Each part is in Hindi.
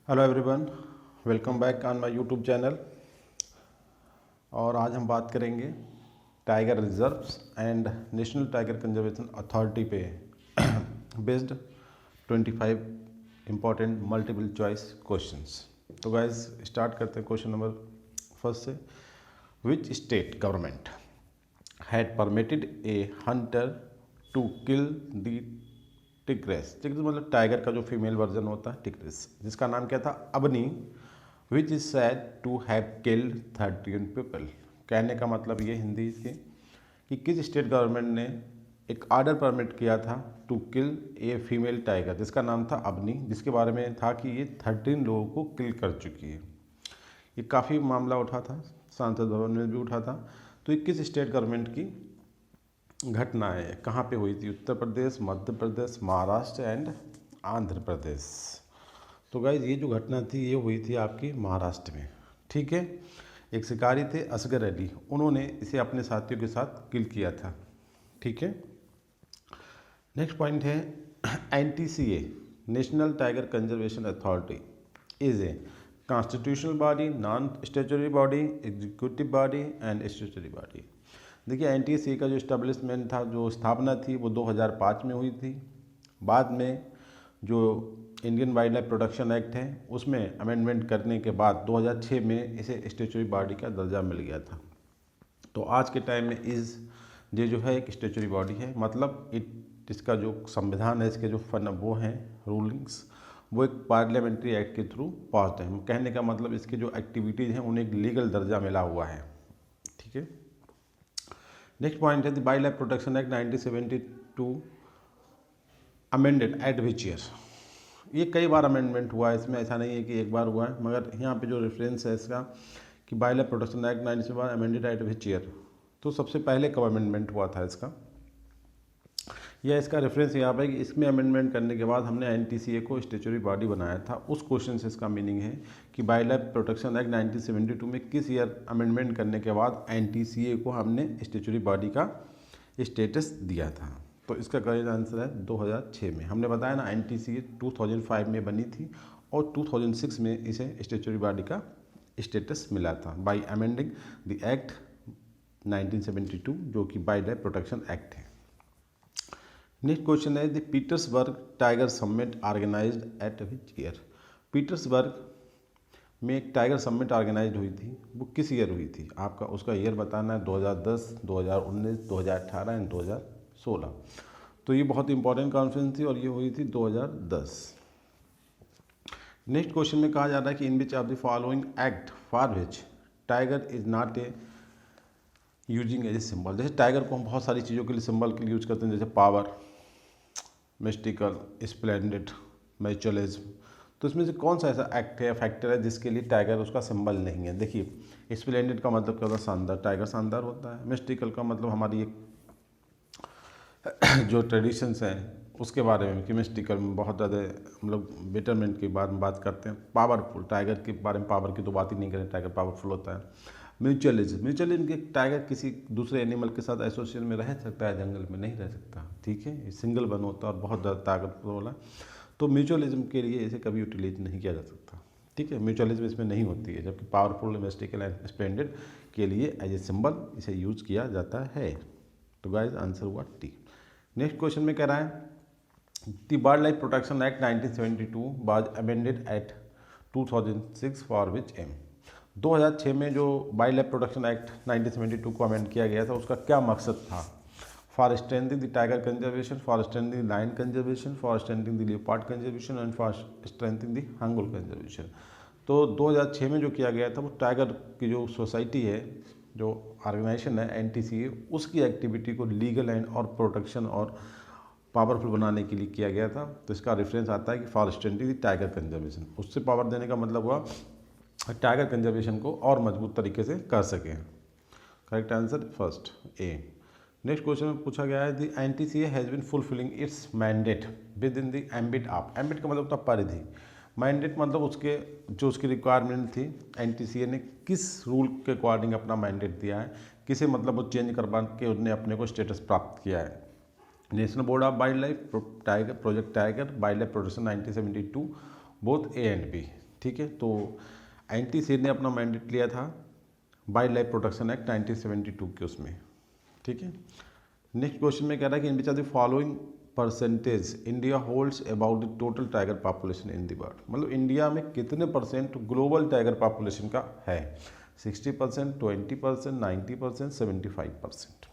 Hello everyone, welcome back on my YouTube channel. और आज हम बात करेंगे tiger reserves and national tiger conservation authority पे based 25 important multiple choice questions. तो गाइस स्टार्ट करते हैं क्वेश्चन नंबर फर्स्ट से। Which state government had permitted a hunter to kill the tigress. Tigress मतलब टाइगर का जो फीमेल वर्जन होता है टिग्रेस, जिसका नाम क्या था, Avni, which is said to have killed 13 people. कहने का मतलब ये हिंदी इसकी कि किस स्टेट गवर्नमेंट ने एक आर्डर परमिट किया था to kill a female tiger जिसका नाम था अबनी, जिसके बारे में था कि ये 13 लोगों को किल कर चुकी है। ये काफ़ी मामला उठा था, सांसद भवन में भी उठा था। तो ये किस स्टेट गवर्नमेंट की घटना है, कहाँ पे हुई थी? उत्तर प्रदेश, मध्य प्रदेश, महाराष्ट्र एंड आंध्र प्रदेश। तो गाइज ये जो घटना थी ये हुई थी आपकी महाराष्ट्र में। ठीक है, एक शिकारी थे असगर अली, उन्होंने इसे अपने साथियों के साथ किल किया था। ठीक है, नेक्स्ट पॉइंट है NTCA national tiger conservation authority is a constitutional body, non statutory body, executive body and statutory body. देखिए NTCA का जो इस्टेब्लिशमेंट था, जो स्थापना थी वो 2005 में हुई थी। बाद में जो Indian wild life protection act है उसमें अमेंडमेंट करने के बाद 2006 में इसे स्टैट्यूटरी बॉडी का दर्जा मिल गया था। तो आज के टाइम में ये जो है एक स्टैट्यूटरी बॉडी है, मतलब इसका जो संविधान है, इसके जो फन वो हैं रूलिंग्स, वो एक पार्लियामेंट्री एक्ट के थ्रू पास है। कहने का मतलब इसके जो एक्टिविटीज़ हैं उन्हें एक लीगल दर्जा मिला हुआ है। ठीक है, नेक्स्ट पॉइंट है the wild life protection act 1972 amended eight which year. ये कई बार अमेंडमेंट हुआ है, इसमें ऐसा नहीं है कि एक बार हुआ है, मगर यहाँ पे जो रेफरेंस है इसका कि wild life protection act 1971 amended eight which year, तो सबसे पहले कब अमेंडमेंट हुआ था इसका, या इसका रेफरेंस यहाँ पर कि इसमें अमेंडमेंट करने के बाद हमने NTCA को स्टैट्यूटरी बॉडी बनाया था। उस क्वेश्चन से इसका मीनिंग है कि वाइल्ड लाइफ प्रोटेक्शन एक्ट 1972 में किस ईयर अमेंडमेंट करने के बाद NTCA को हमने स्टैट्यूटरी बॉडी का स्टेटस दिया था। तो इसका करेक्ट आंसर है 2006 में। हमने बताया ना NTCA 2005 में बनी थी और 2006 में इसे स्टैट्यूटरी बॉडी का स्टेटस मिला था बाई अमेंडिंग द एक्ट 1972 जो कि वाइल्ड लाइफ प्रोटेक्शन एक्ट है। नेक्स्ट क्वेश्चन है the Petersburg tiger summit organised at which year. Petersburg में एक टाइगर समिट ऑर्गेनाइज हुई थी, वो किस ईयर हुई थी? आपका उसका ईयर बताना है 2010, 2019, 2018 एंड 2016। तो ये बहुत इंपॉर्टेंट कॉन्फ्रेंस थी और ये हुई थी 2010। नेक्स्ट क्वेश्चन में कहा जा रहा है कि in which of the following act for which tiger is not a using as a symbol. जैसे टाइगर को हम बहुत सारी चीज़ों के लिए सिंबल के लिए यूज करते हैं, जैसे पावर, मिस्टिकल, स्प्लेंडेड, मैचुअलिज्म। तो इसमें से कौन सा ऐसा एक्ट है या फैक्टर है जिसके लिए टाइगर उसका सिंबल नहीं है? देखिए स्प्लेंडेड का मतलब क्या होता है? शानदार, टाइगर शानदार होता है। मिस्टिकल का मतलब हमारी एक जो ट्रेडिशंस हैं उसके बारे में कि मिस्टिकल में बहुत ज़्यादा हम लोग बेटरमेंट के बारे में बात करते हैं। पावरफुल, टाइगर के बारे में पावर की तो बात ही नहीं करें, टाइगर पावरफुल होता है। म्यूचुअलिज्म के टाइगर किसी दूसरे एनिमल के साथ एसोसिएशन में रह सकता है, जंगल में नहीं रह सकता। ठीक है, ये सिंगल वन होता है और बहुत ज़्यादा ताकतवर वाला, तो म्यूचुअलिज्म के लिए इसे कभी यूटिलाइज नहीं किया जा सकता। ठीक है, म्यूचुअलिज्म इसमें नहीं होती है, जबकि पावरफुल, मिस्टिकल एंड स्प्लेंडेड के लिए एज ए सिंबल इसे यूज किया जाता है। तो गाइस आंसर हुआ टी। नेक्स्ट क्वेश्चन में कह रहा है the wild life protection act 1972 was amended at 2006 for which M. 2006 में जो वाइल्ड लाइफ प्रोटेक्शन एक्ट 1972 को अमेंड किया गया था उसका क्या मकसद था? For strengthening the tiger conservation, for strengthening the lion conservation, for strengthening the leopard conservation and for strengthening the hangul conservation. तो 2006 में जो किया गया था वो टाइगर की जो सोसाइटी है, जो ऑर्गेनाइजेशन है NTCA, उसकी एक्टिविटी को लीगल एंड और प्रोटेक्शन और पावरफुल बनाने के लिए किया गया था। तो इसका रेफरेंस आता है कि for strengthening the tiger conservation, उससे पावर देने का मतलब हुआ टाइगर कंजर्वेशन को और मजबूत तरीके से कर सकें। Correct answer first A. Next question में पूछा गया है the NTCA has been fulfilling its mandate within the ambit of. Ambit का मतलब था परिधि, मैंडेट मतलब उसकी रिक्वायरमेंट थी। NTCA ने किस रूल के अकॉर्डिंग अपना मैंडेट दिया है, किसे मतलब वो चेंज करवा के उसने अपने को स्टेटस प्राप्त किया है? National board of wild life, tiger, project tiger, wild life protection 1972, both A and B। ठीक है, तो NTC ने अपना मैंडेट लिया था वाइल्ड लाइफ प्रोटेक्शन एक्ट 1972 के उसमें, ठीक है। नेक्स्ट क्वेश्चन में कह रहा है कि in which are the following percentage India holds about the total tiger population in the world, मतलब इंडिया में कितने परसेंट ग्लोबल टाइगर पॉपुलेशन का है, 60%, 20%, 90%, 75%।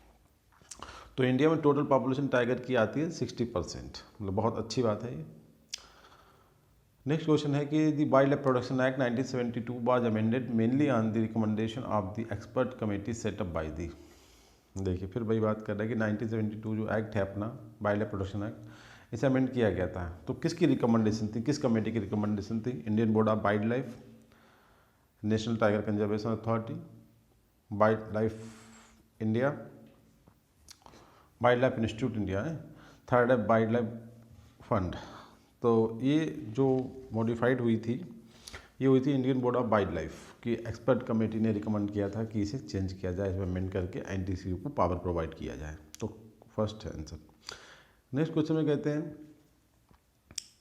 तो इंडिया में टोटल पॉपुलेशन टाइगर की आती है 60%, मतलब बहुत अच्छी बात है ये। नेक्स्ट क्वेश्चन है कि the wild life protection act 1972 was amended mainly on the recommendation of the expert committee setup by the. देखिए फिर वही बात कर रहा है कि 1972 जो एक्ट है अपना वाइल्ड लाइफ प्रोटेक्शन एक्ट, इसे अमेंड किया गया था, तो किसकी रिकमेंडेशन थी, किस कमेटी की रिकमेंडेशन थी, Indian board of wild life, national tiger conservation authority, wild life India, wild life institute India है, थर्ड है वाइल्ड लाइफ फंड। तो ये जो मॉडिफाइड हुई थी, ये हुई थी Indian board of wild life की एक्सपर्ट कमेटी ने रिकमेंड किया था कि इसे चेंज किया जाए, इसमें अमेंड करके NTC को पावर प्रोवाइड किया जाए। तो फर्स्ट है आंसर। नेक्स्ट क्वेश्चन में कहते हैं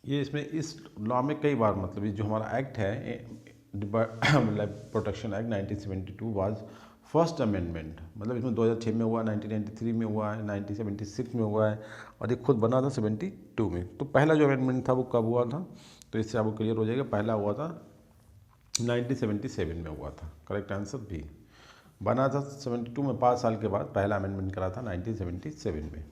ये इसमें इस लॉ में कई बार, मतलब ये जो हमारा एक्ट है life protection act 1972 was first amendment, मतलब इसमें 2006 में हुआ, 1993 में हुआ है, 1976 में हुआ है, और ये खुद बना था 72 में। तो पहला जो अमेंडमेंट था वो कब हुआ था, तो इससे आपको क्लियर हो जाएगा, पहला हुआ था 1977 में हुआ था। करेक्ट आंसर बी, बना था 72 में, 5 साल के बाद पहला अमेंडमेंट करा था 1977 में।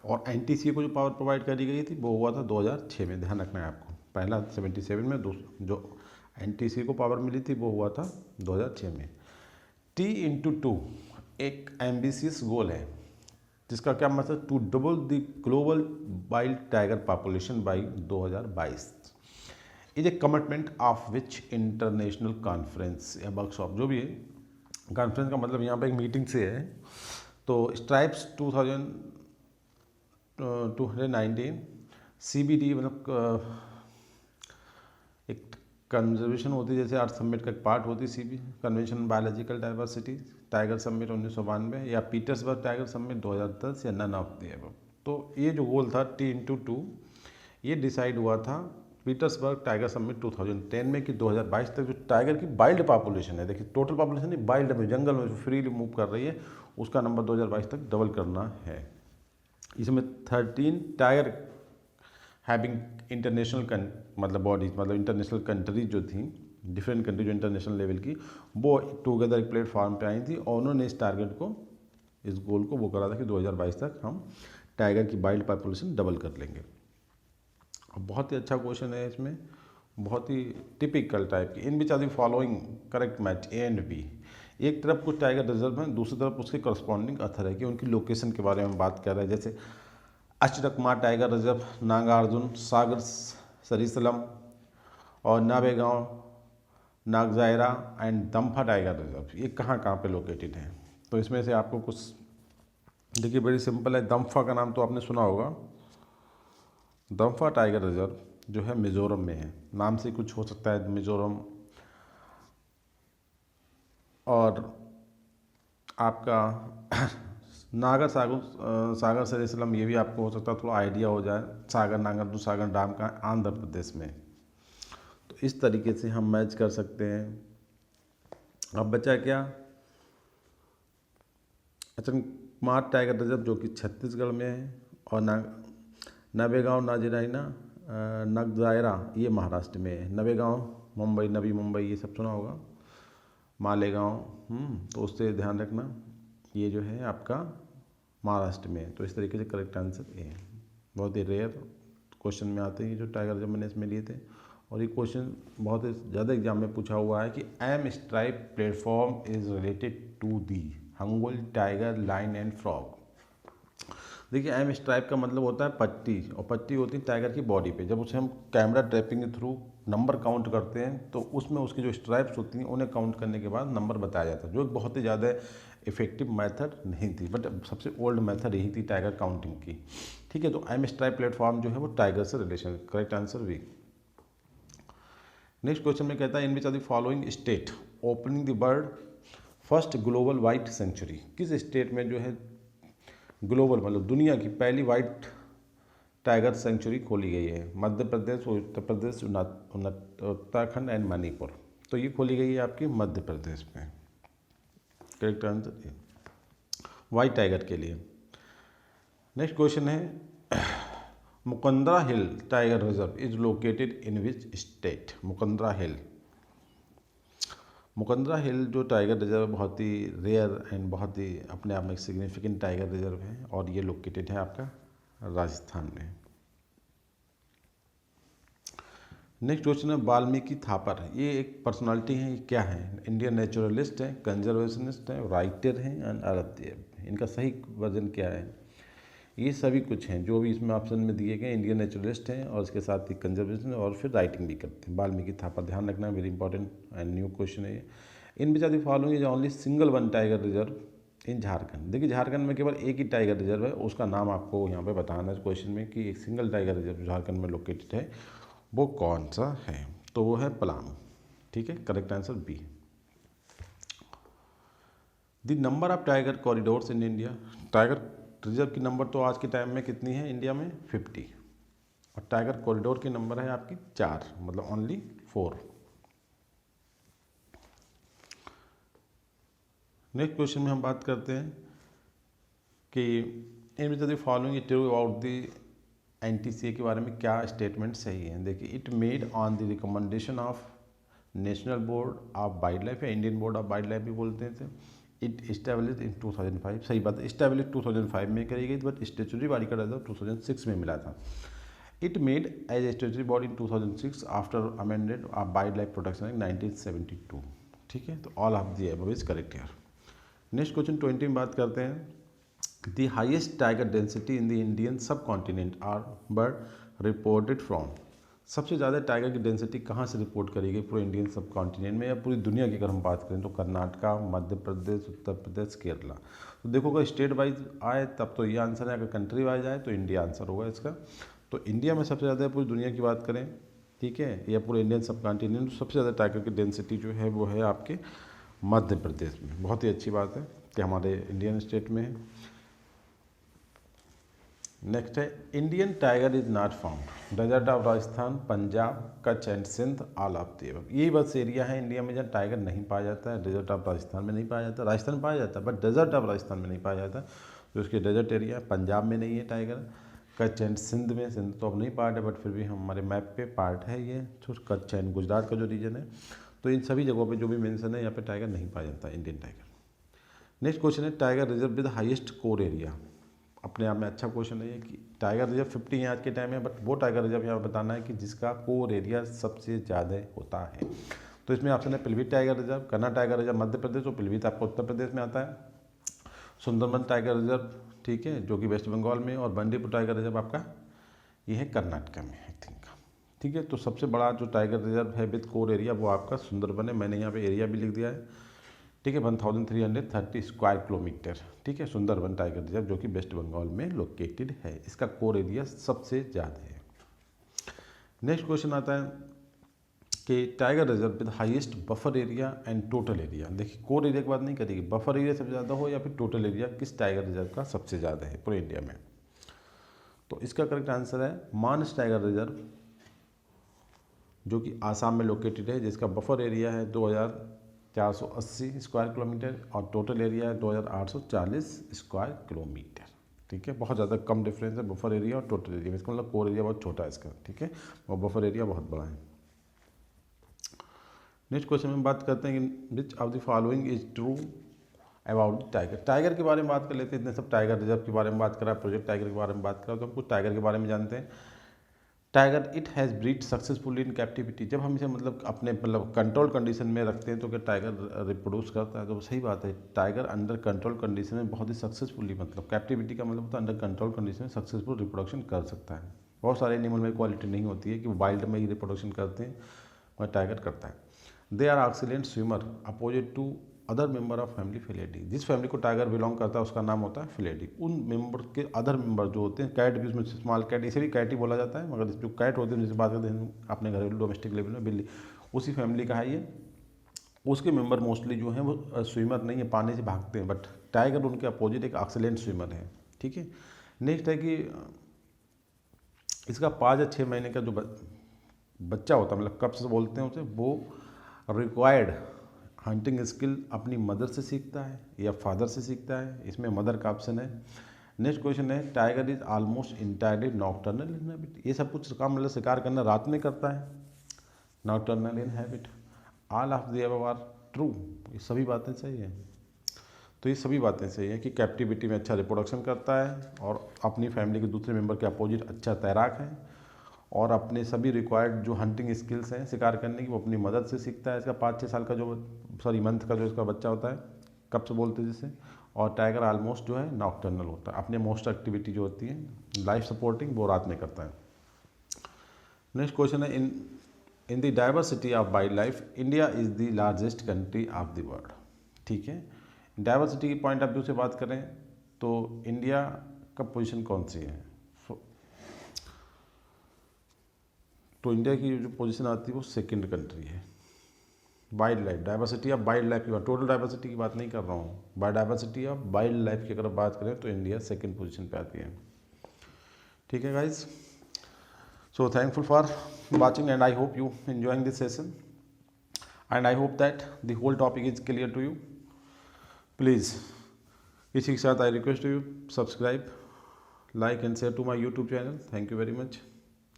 और NTC को जो पावर प्रोवाइड करी गई थी वो हुआ था 2006 में, ध्यान रखना है आपको। पहला 77 में, जो NTC को पावर मिली थी वो हुआ था 2006 में। T/2 एक एम्बिशियस गोल है जिसका क्या मतलब, to double the global wild tiger population by 2022 is a commitment of which international conference या वर्कशॉप, जो भी है कॉन्फ्रेंस का मतलब यहाँ पे एक मीटिंग से है। तो स्ट्राइप्स 2219 CBD, मतलब एक कंजर्वेशन होती है, जैसे अर्थ समिट का एक पार्ट होती है CB convention biological diversity, tiger summit 1992, या पीटर्सबर्ग टाइगर समिट 2010, या नन ऑफ द अबव। तो ये जो गोल था T/2 ये डिसाइड हुआ था पीटर्सबर्ग टाइगर समिट 2010 में कि 2022 तक जो टाइगर की वाइल्ड पॉपुलेशन है, देखिए टोटल पॉपुलेशन नहीं, वाइल्ड में जंगल में जो फ्रीली मूव कर रही है, उसका नंबर 2022 तक डबल करना है। इसमें 13 टाइगर हैविंग इंटरनेशनल मतलब बॉडीज, मतलब इंटरनेशनल कंट्रीज जो थी, डिफरेंट कंट्री जो इंटरनेशनल लेवल की, वो टुगेदर एक प्लेटफॉर्म पे आई थी, और उन्होंने इस टारगेट को, इस गोल को वो करा था कि 2022 तक हम टाइगर की वाइल्ड पॉपुलेशन डबल कर लेंगे। बहुत ही अच्छा क्वेश्चन है, इसमें बहुत ही टिपिकल टाइप की। In which are the following correct match A and B। एक तरफ कुछ टाइगर रिजर्व है, दूसरी तरफ उसके करस्पॉन्डिंग अथर है कि उनकी लोकेशन के बारे में बात कर रहे हैं, जैसे अचरकमार टाइगर रिजर्व, नागार्जुन सागर सरिसलम, और नावेगांव नागजायरा एंड दम्फा टाइगर रिजर्व, ये कहाँ कहाँ पे लोकेटेड हैं। तो इसमें से आपको कुछ देखिए, बड़ी सिंपल है। दम्फा का नाम तो आपने सुना होगा, दम्फा टाइगर रिजर्व जो है मिजोरम में है, नाम से कुछ हो सकता है मिजोरम, और आपका नागर सागर सरिसलम, ये भी आपको हो सकता है थोड़ा आइडिया हो जाए, सागर नागार्जुन सागर डैम का आंध्र प्रदेश में। तो इस तरीके से हम मैच कर सकते हैं। अब बचा क्या, अचनकुमार टाइगर रिजर्व जो कि छत्तीसगढ़ में है, और नवेगांव नाजिराइना नगजायरा ये महाराष्ट्र में है। नवेगांव मुंबई, नवी मुंबई ये सब सुना होगा, मालेगांव, तो उससे ध्यान रखना, ये जो है आपका महाराष्ट्र में है। तो इस तरीके से करेक्ट आंसर ए है। बहुत ही रेयर क्वेश्चन में आते हैं जो टाइगर जब मैंने इसमें लिए थे, और ये क्वेश्चन बहुत ही ज़्यादा एग्जाम में पूछा हुआ है कि M stripe platform is related to the hangul tiger lion and frog. देखिए एम स्ट्राइप का मतलब होता है पट्टी, और पट्टी होती है टाइगर की बॉडी पे। जब उसे हम कैमरा ट्रैपिंग के थ्रू नंबर काउंट करते हैं तो उसमें उसकी जो स्ट्राइप्स होती हैं उन्हें काउंट करने के बाद नंबर बताया जाता है, जो एक बहुत ही ज़्यादा इफेक्टिव मेथड नहीं थी, बट सबसे ओल्ड मेथड यही थी टाइगर काउंटिंग की। ठीक है, तो एम स्ट्राइप प्लेटफॉर्म जो है वो टाइगर से relation. Correct answer B. Next question में कहता है in which are the following state opening the world first global white sanctuary. किस स्टेट में जो है ग्लोबल मतलब दुनिया की पहली वाइट टाइगर सेंचुरी खोली गई है? मध्य प्रदेश, उत्तर प्रदेश, उत्तराखंड एंड मणिपुर। तो ये खोली गई है आपकी मध्य प्रदेश में। करेक्ट आंसर व्हाइट टाइगर के लिए। नेक्स्ट क्वेश्चन है Mukundra hill tiger reserve is located in which state? Mukundra hill, Mukundra hill जो टाइगर रिजर्व बहुत ही रेयर एंड बहुत ही अपने आप में सिग्निफिकेंट टाइगर रिजर्व है और ये लोकेटेड है आपका राजस्थान में। नेक्स्ट क्वेश्चन है वाल्मीकि थापर, ये एक पर्सनालिटी है, ये क्या है? इंडियन नेचुरलिस्ट है, कंजर्वेशनिस्ट है, राइटर हैं एंड अरबदेव। इनका सही वर्जन क्या है? ये सभी कुछ हैं जो भी इसमें ऑप्शन में दिए गए। इंडियन नेचुरलिस्ट हैं और इसके साथ ही कंजर्वेशन और फिर राइटिंग भी करते हैं। वाल्मीकि थापर, ध्यान रखना, very important and new question है ये। In which are the following is only single one tiger reserve in Jharkhand? देखिए झारखंड में केवल एक ही टाइगर रिजर्व है, उसका नाम आपको यहाँ पे बताना है क्वेश्चन में कि एक सिंगल टाइगर रिजर्व झारखंड में लोकेटेड है, वो कौन सा है? तो वो है पलामू। ठीक है, correct answer B. The number of tiger corridors in India, tiger reserve की नंबर तो आज के टाइम में कितनी है इंडिया में? 50, और टाइगर कॉरिडोर की नंबर है आपकी 4, मतलब ओनली 4। नेक्स्ट क्वेश्चन में हम बात करते हैं कि in which the following true about the NTCA के बारे में क्या स्टेटमेंट सही है? देखिए, it made on the recommendation of national board of wild life या Indian board of wild life भी बोलते थे। इट इस्टेब्लिश इन 2005, सही बात है, इस्टेब्लिश 2005 में करी गई, बट स्टेचुरी बॉडी का रिजर्व 2006 में मिला था। It made as statutory body in 2006 after amended of wild life protection act 1972। ठीक है, तो all of the above is correct here. Next question 20 में बात करते हैं the highest tiger density in the Indian subcontinent are bird reported from. सबसे ज़्यादा टाइगर की डेंसिटी कहाँ से रिपोर्ट करी गई पूरे इंडियन सब कॉन्टिनेंट में या पूरी दुनिया की अगर हम बात करें तो? कर्नाटका, मध्य प्रदेश, उत्तर प्रदेश, केरला। तो देखो अगर स्टेट वाइज आए तब तो ये आंसर है, अगर कंट्री वाइज आए तो इंडिया आंसर होगा इसका। तो इंडिया में सबसे ज़्यादा पूरी दुनिया की बात करें, ठीक है, या पूरे इंडियन सब कॉन्टिनेंट, सबसे ज़्यादा टाइगर की डेंसिटी जो है वो है आपके मध्य प्रदेश में। बहुत ही अच्छी बात है कि हमारे इंडियन स्टेट में है। नेक्स्ट है Indian tiger is not found desert of Rajasthan, Punjab, Kutch and Sindh, all of the above. यही बस एरिया है इंडिया में जहाँ टाइगर नहीं पाया जाता है। डेजर्ट ऑफ राजस्थान में नहीं पाया जाता, राजस्थान पाया जाता है बट डेजर्ट ऑफ राजस्थान में नहीं पाया जाता। तो इसके डेजर्ट एरिया पंजाब में नहीं है टाइगर, कच्छ एंड सिंध में, सिंध तो अब नहीं पार्ट है बट फिर भी हमारे मैप पे पार्ट है ये, तो कच्छ एंड गुजरात का जो रीजन है। तो इन सभी जगहों पे जो भी मेंशन है यहाँ पे टाइगर नहीं पाया जाता इंडियन टाइगर। नेक्स्ट क्वेश्चन है tiger reserve with highest core area. अपने आप में अच्छा क्वेश्चन है ये कि टाइगर रिजर्व 50 है आज के टाइम में, बट वो टाइगर रिजर्व यहाँ बताना है कि जिसका कोर एरिया सबसे ज़्यादा होता है। तो इसमें ऑप्शन है पिलभित टाइगर रिजर्व, कन्ना टाइगर रिजर्व मध्य प्रदेश, और पिलभित आपको उत्तर प्रदेश में आता है, सुंदरबन टाइगर रिजर्व, ठीक है, जो कि वेस्ट बंगाल में, और बंदीपुर टाइगर रिजर्व आपका ये है कर्नाटका में आई थिंक। ठीक है, तो सबसे बड़ा जो टाइगर रिजर्व है विद कोर एरिया वो आपका सुंदरबन है। मैंने यहाँ पे एरिया भी लिख दिया है, ठीक है, 1330 स्क्वायर किलोमीटर। ठीक है, सुंदरबन टाइगर रिजर्व जो कि वेस्ट बंगाल में लोकेटेड है, इसका कोर एरिया सबसे ज़्यादा है। नेक्स्ट क्वेश्चन आता है कि tiger reserve with highest buffer area and total area. देखिए कोर एरिया की बात नहीं करेगी, बफर एरिया सबसे ज़्यादा हो या फिर टोटल एरिया किस टाइगर रिजर्व का सबसे ज़्यादा है पूरे इंडिया में। तो इसका करेक्ट आंसर है मानस टाइगर रिजर्व जो कि आसाम में लोकेटेड है, जिसका बफर एरिया है 2480 स्क्वायर किलोमीटर और टोटल एरिया है 2840 स्क्वायर किलोमीटर। ठीक है, बहुत ज़्यादा कम डिफरेंस है बफर एरिया और टोटल एरिया में, इसका मतलब कोर एरिया बहुत छोटा है इसका, ठीक है, और बफर एरिया बहुत बड़ा है। नेक्स्ट क्वेश्चन में बात करते हैं कि विच of the following is true about tiger. Tiger के बारे में बात कर लेते हैं, इतने सब टाइगर रिजर्व के बारे में बात करा, प्रोजेक्ट टाइगर के बारे में बात करा, तो हम कुछ टाइगर के बारे में जानते हैं। Tiger it has breed successfully in captivity. जब हम इसे मतलब अपने मतलब कंट्रोल कंडीशन में रखते हैं तो क्या टाइगर रिप्रोड्यूस करता है? तो सही बात है, टाइगर अंडर कंट्रोल कंडीशन में बहुत ही सक्सेसफुली, मतलब कैप्टिविटी का मतलब होता है अंडर कंट्रोल कंडीशन में सक्सेसफुल रिप्रोडक्शन कर सकता है। बहुत सारे एनिमल में क्वालिटी नहीं होती है कि वाइल्ड में ही रिप्रोडक्शन करते हैं, और टाइगर करता है। They are excellent swimmer opposite to other member of family Felidae. जिस फैमिली को टाइगर बिलोंग करता है उसका नाम होता है फिलेडी। उन मेंबर के अदर मेंबर जो होते हैं, कैट भी उसमें स्मॉल कैट, इसे भी कैट ही बोला जाता है, मगर जो कैट होती है जिससे बात करते हैं अपने घरेलू डोमेस्टिक लेवल में, बिल्ली उसी फैमिली का है ये। उसके मेंबर मोस्टली जो हैं वो स्विमर नहीं है, पानी से भागते हैं, बट टाइगर उनके अपोजिट एक एक्सीलेंट स्विमर है। ठीक है, नेक्स्ट है कि इसका 5 या 6 महीने का जो बच्चा होता है, मतलब कब से बोलते हैं उसे, वो रिक्वायर्ड हंटिंग स्किल अपनी मदर से सीखता है या फादर से सीखता है, इसमें मदर का ऑप्शन है। नेक्स्ट क्वेश्चन है, tiger is almost entirely nocturnal in habit. ये सब कुछ काम मतलब शिकार करना रात में करता है, nocturnal in habit. All of the above are true, ये सभी बातें सही हैं। तो ये सभी बातें सही हैं कि कैप्टिविटी में अच्छा रिप्रोडक्शन करता है और अपनी फैमिली के दूसरे मेंबर के अपोजिट अच्छा तैराक है, और अपने सभी रिक्वायर्ड जो हंटिंग स्किल्स हैं शिकार करने की वो अपनी मदद से सीखता है। इसका 5-6 साल का जो मंथ का जो इसका बच्चा होता है, कब से बोलते हैं जिसे। और टाइगर ऑलमोस्ट जो है नॉकटर्नल होता है, अपने मोस्ट एक्टिविटी जो होती है लाइफ सपोर्टिंग वो रात में करता है। नेक्स्ट क्वेश्चन है, in the diversity of wild life India is the largest country of the world. ठीक है, डाइवर्सिटी की पॉइंट ऑफ व्यू से बात करें तो इंडिया का पोजीशन कौन सी है। तो इंडिया की जो पोजीशन आती है वो सेकंड कंट्री है wild life diversity of wild life की बात, टोटल डाइवर्सिटी की बात नहीं कर रहा हूँ, by diversity of wild life की अगर बात करें तो इंडिया सेकंड पोजीशन पे आती है। ठीक है guys, so thankful for watching and I hope you enjoying this session and I hope that the whole topic is clear to you. Please इसी के साथ I request you subscribe, like and share to my YouTube channel. Thank you very much.